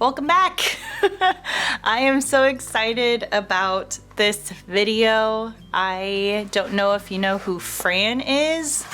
Welcome back. I am so excited about this video. I don't know if you know who Fran is.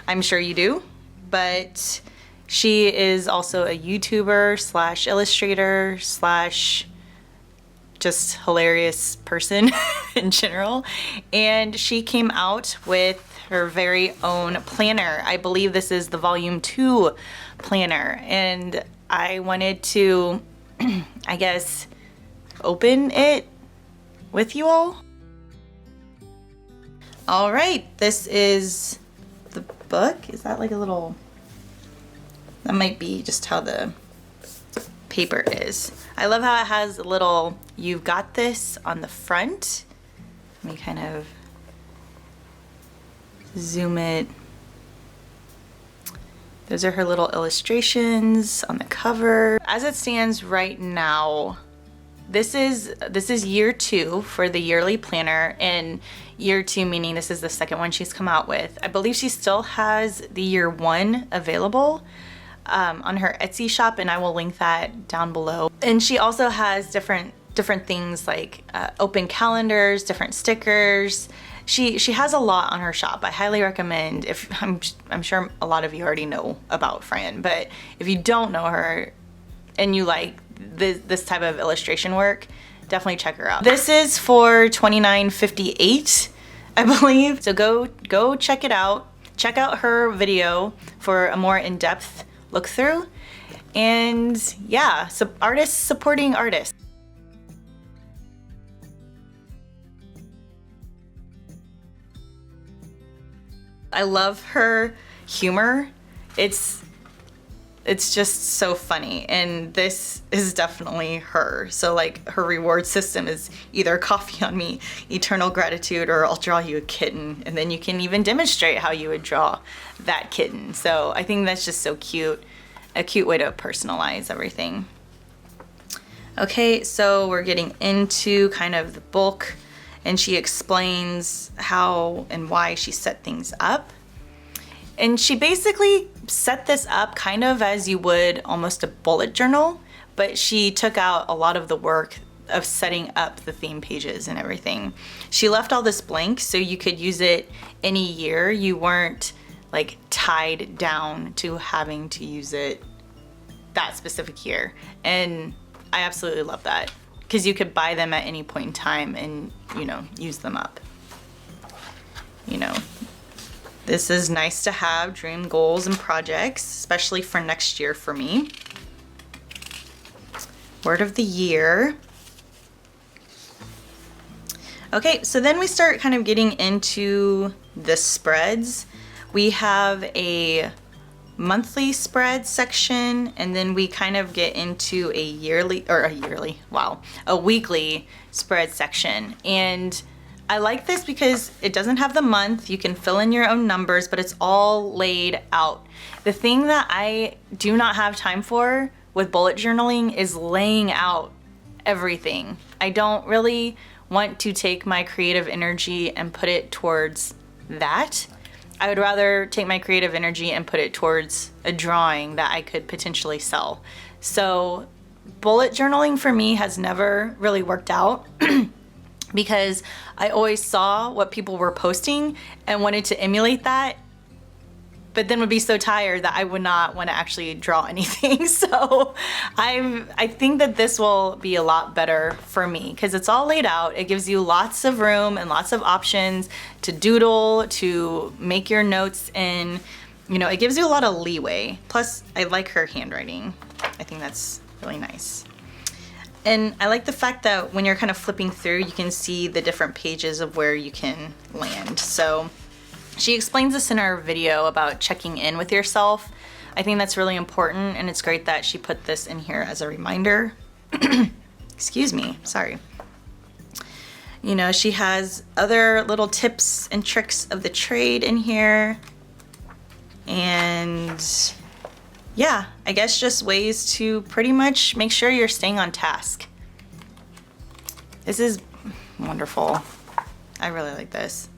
I'm sure you do, but she is also a YouTuber slash illustrator slash just hilarious person in general. And she came out with her very own planner. I believe this is the volume 2 planner, and I wanted to, I guess, open it with you all. All right, this is the book. Is that like a little, that might be just how the paper is. I love how it has a little, "You've got this" on the front. Let me kind of zoom it. Those are her little illustrations on the cover. As it stands right now, this is year 2 for the yearly planner, and year 2 meaning this is the second one she's come out with. I believe she still has the year 1 available on her Etsy shop, and I will link that down below. And she also has different things like open calendars, different stickers. She has a lot on her shop. I highly recommend, if I'm sure a lot of you already know about Fran, but if you don't know her and you like this type of illustration work, definitely check her out. This is for $29.58, I believe. So go check it out. Check out her video for a more in-depth look through. And yeah, so artists supporting artists. I love her humor. It's just so funny, and this is definitely her. So like, her reward system is either coffee on me, eternal gratitude, or I'll draw you a kitten, and then you can even demonstrate how you would draw that kitten. So I think that's just so cute, a cute way to personalize everything. Okay, so we're getting into kind of the bulk, and she explains how and why she set things up. And she basically set this up kind of as you would almost a bullet journal, but she took out a lot of the work of setting up the theme pages and everything. She left all this blank so you could use it any year. You weren't like tied down to having to use it that specific year. And I absolutely love that, because you could buy them at any point in time and, you know, use them up. You know, this is nice to have dream goals and projects, especially for next year for me. Word of the year. Okay, so then we start kind of getting into the spreads. We have a monthly spread section, and then we kind of get into a weekly spread section. And I like this because it doesn't have the month. You can fill in your own numbers, but it's all laid out. The thing that I do not have time for with bullet journaling is laying out everything. I don't really want to take my creative energy and put it towards that. I would rather take my creative energy and put it towards a drawing that I could potentially sell. So bullet journaling for me has never really worked out because I always saw what people were posting and wanted to emulate that, but then would be so tired that I would not want to actually draw anything. So I think that this will be a lot better for me because it's all laid out. It gives you lots of room and lots of options to doodle, to make your notes in. You know, it gives you a lot of leeway. Plus, I like her handwriting. I think that's really nice. And I like the fact that when you're kind of flipping through, you can see the different pages of where you can land. So she explains this in her video about checking in with yourself. I think that's really important, and it's great that she put this in here as a reminder. Excuse me, sorry. You know, she has other little tips and tricks of the trade in here. And yeah, I guess just ways to pretty much make sure you're staying on task. This is wonderful. I really like this.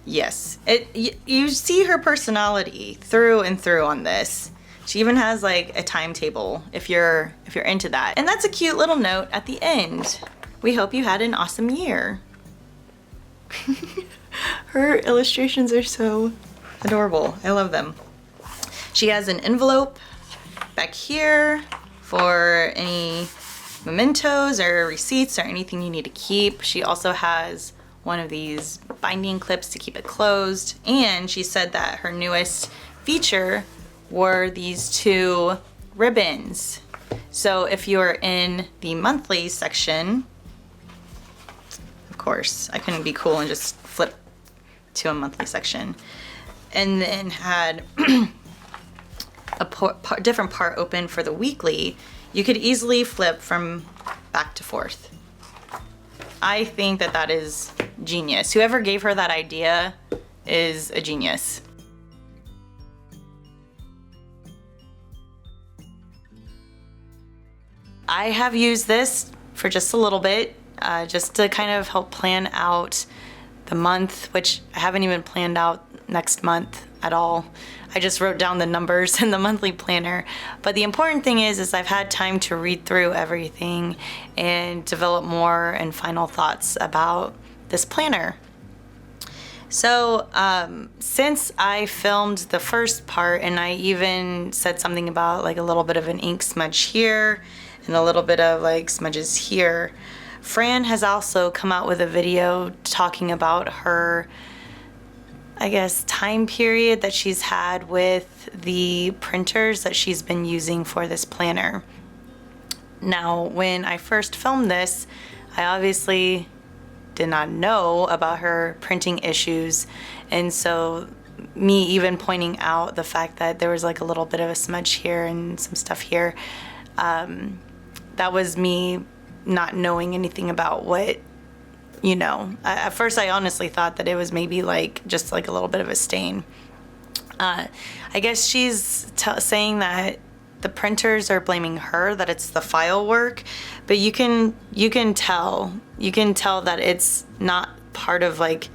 Yes, you see her personality through and through on this. She even has like a timetable if you're into that. And that's a cute little note at the end. We hope you had an awesome year. Her illustrations are so adorable. I love them. She has an envelope back here for any mementos or receipts or anything you need to keep. She also has one of these binding clips to keep it closed. And she said that her newest feature were these 2 ribbons. So if you're in the monthly section, of course, I couldn't be cool and just flip to a monthly section, and then had a different part open for the weekly, you could easily flip from back to forth. I think that that is genius. Whoever gave her that idea is a genius. I have used this for just a little bit, just to kind of help plan out the month, which I haven't even planned out next month at all. I just wrote down the numbers in the monthly planner. But the important thing is I've had time to read through everything and develop more and final thoughts about this planner. So since I filmed the first part, and I even said something about like a little bit of an ink smudge here and a little bit of like smudges here, Fran has also come out with a video talking about her, I guess, time period that she's had with the printers that she's been using for this planner. Now, when I first filmed this, I obviously did not know about her printing issues, and so me even pointing out the fact that there was like a little bit of a smudge here and some stuff here, that was me not knowing anything about what, you know. At first I honestly thought that it was maybe like just like a little bit of a stain. I guess she's saying that the printers are blaming her, that it's the file work, but you can tell that it's not part of like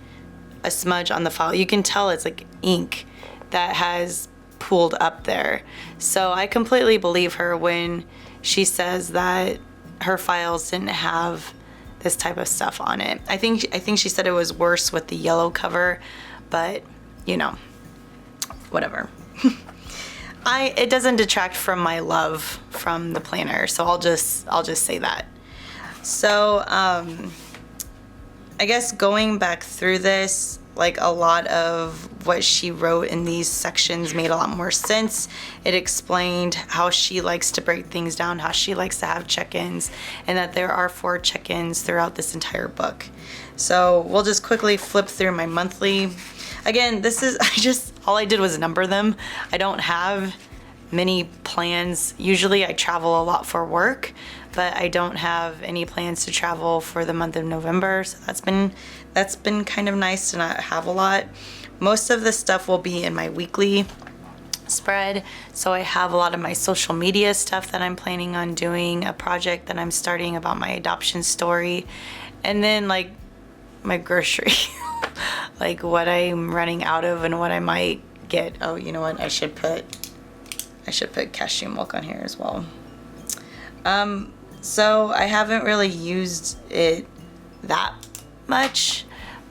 a smudge on the file. You can tell it's like ink that has pooled up there. So I completely believe her when she says that her files didn't have this type of stuff on it. I think she said it was worse with the yellow cover, but you know, whatever. It doesn't detract from my love from the planner, so I'll just say that. So I guess going back through this, like a lot of what she wrote in these sections made a lot more sense. It explained how she likes to break things down, how she likes to have check-ins, and that there are 4 check-ins throughout this entire book. So we'll just quickly flip through my monthly. Again, this is, all I did was number them. I don't have many plans. Usually I travel a lot for work, but I don't have any plans to travel for the month of November. So that's been kind of nice to not have a lot. Most of the stuff will be in my weekly spread. So I have a lot of my social media stuff that I'm planning on doing, a project that I'm starting about my adoption story, and then like my grocery, like what I'm running out of and what I might get. Oh, you know what? I should put cashew milk on here as well. So I haven't really used it that much,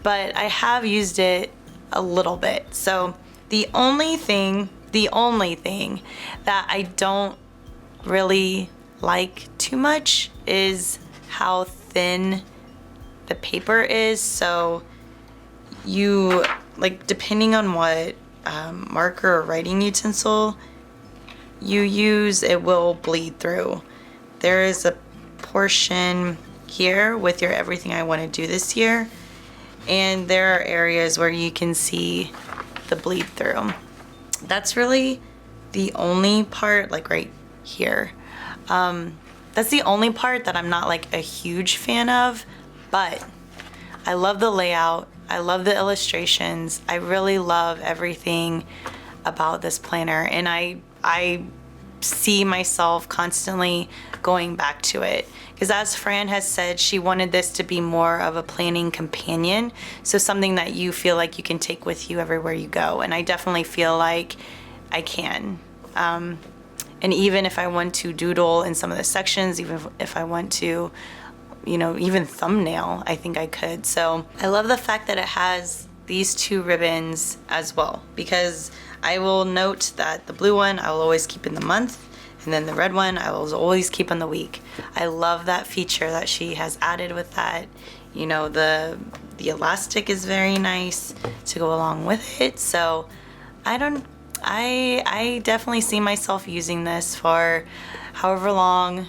but I have used it a little bit. So the only thing that I don't really like too much is how thin the paper is. So you, like, depending on what marker or writing utensil you use, it will bleed through. There is a portion here with your everything I want to do this year, and there are areas where you can see the bleed through. That's really the only part, like right here. That's the only part that I'm not like a huge fan of, but I love the layout. I love the illustrations. I really love everything about this planner, and I see myself constantly going back to it, because as Fran has said, she wanted this to be more of a planning companion, so something that you feel like you can take with you everywhere you go, and I definitely feel like I can. And even if I want to doodle in some of the sections, even if I want to, you know, even thumbnail, I think I could. So I love the fact that it has these 2 ribbons as well, because I will note that the blue one I will always keep in the month, and then the red one I will always keep in the week. I love that feature that she has added with that. You know, the elastic is very nice to go along with it. So I definitely see myself using this for however long,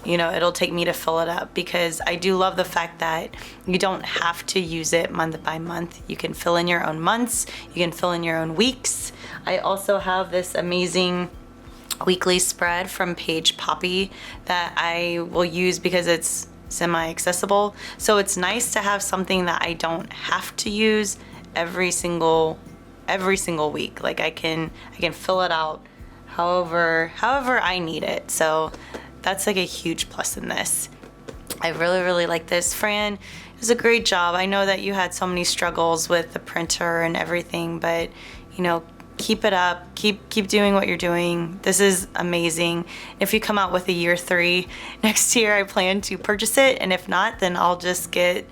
you know, it'll take me to fill it up, because I do love the fact that you don't have to use it month by month. You can fill in your own months, you can fill in your own weeks. I also have this amazing weekly spread from Page Poppy that I will use because it's semi-accessible. So it's nice to have something that I don't have to use every single week. Like I can fill it out however I need it. So that's like a huge plus in this. I really like this. Fran, it was a great job. I know that you had so many struggles with the printer and everything, but you know, keep it up, keep doing what you're doing. This is amazing. If you come out with a year 3 next year, I plan to purchase it, and if not, then I'll just get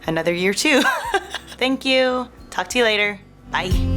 another year 2. Thank you. Talk to you later. Bye.